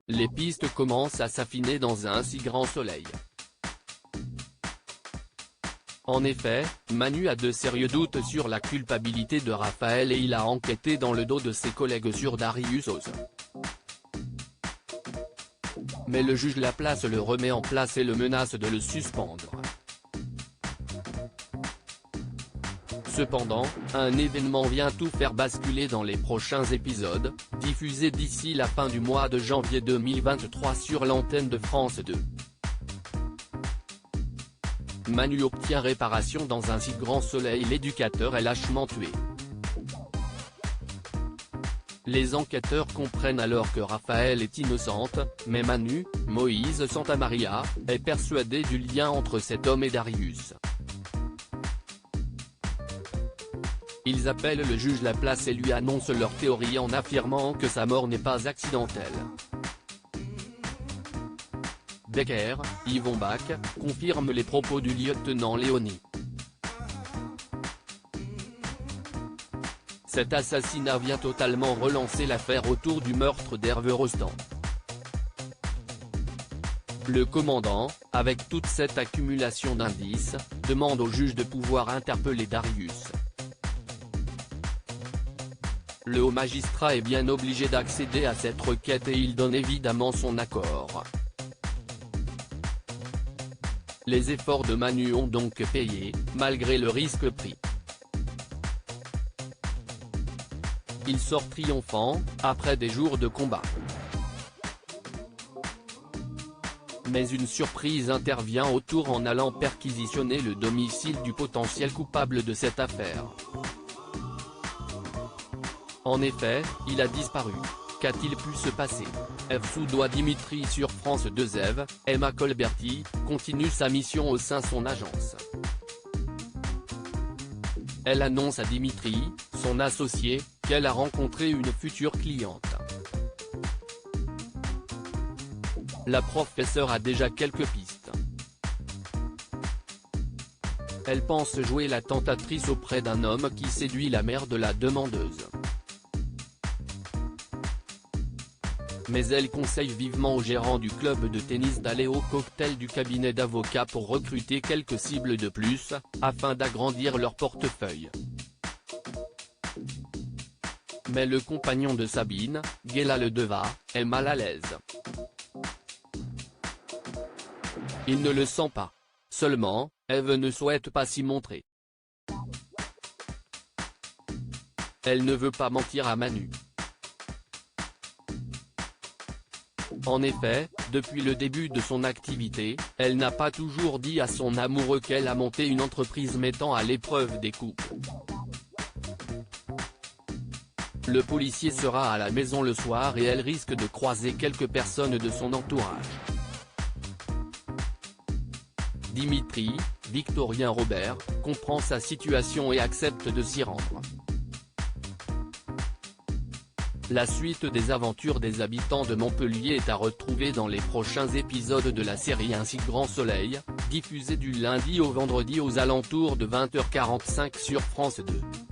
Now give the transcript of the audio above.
les pistes commencent à s'affiner dans un si grand soleil. En effet, Manu a de sérieux doutes sur la culpabilité de Raphaël et il a enquêté dans le dos de ses collègues sur Darius Oz. Mais le juge Laplace le remet en place et le menace de le suspendre. Cependant, un événement vient tout faire basculer dans les prochains épisodes, diffusés d'ici la fin du mois de janvier 2023 sur l'antenne de France 2. Manu obtient réparation dans un si grand soleil, l'éducateur est lâchement tué. Les enquêteurs comprennent alors que Raphaël est innocente, mais Manu, Moïse Santamaria, est persuadé du lien entre cet homme et Darius. Ils appellent le juge Laplace et lui annoncent leur théorie en affirmant que sa mort n'est pas accidentelle. Becker, Yvon Bach, confirme les propos du lieutenant Léoni. Cet assassinat vient totalement relancer l'affaire autour du meurtre d'Hervé Rostand. Le commandant, avec toute cette accumulation d'indices, demande au juge de pouvoir interpeller Darius. Le haut magistrat est bien obligé d'accéder à cette requête et il donne évidemment son accord. Les efforts de Manu ont donc payé, malgré le risque pris. Il sort triomphant, après des jours de combat. Mais une surprise intervient autour en allant perquisitionner le domicile du potentiel coupable de cette affaire. En effet, il a disparu. Qu'a-t-il pu se passer? Soudoit Dimitri sur France 2. Emma Colberti, continue sa mission au sein de son agence. Elle annonce à Dimitri, son associé, qu'elle a rencontré une future cliente. La professeure a déjà quelques pistes. Elle pense jouer la tentatrice auprès d'un homme qui séduit la mère de la demandeuse. Mais elle conseille vivement au gérant du club de tennis d'aller au cocktail du cabinet d'avocats pour recruter quelques cibles de plus, afin d'agrandir leur portefeuille. Mais le compagnon de Sabine, Gela Ledeva, est mal à l'aise. Il ne le sent pas. Seulement, Eve ne souhaite pas s'y montrer. Elle ne veut pas mentir à Manu. En effet, depuis le début de son activité, elle n'a pas toujours dit à son amoureux qu'elle a monté une entreprise mettant à l'épreuve des couples. Le policier sera à la maison le soir et elle risque de croiser quelques personnes de son entourage. Dimitri, Victorien Robert, comprend sa situation et accepte de s'y rendre. La suite des aventures des habitants de Montpellier est à retrouver dans les prochains épisodes de la série Un si grand soleil, diffusée du lundi au vendredi aux alentours de 20h45 sur France 2.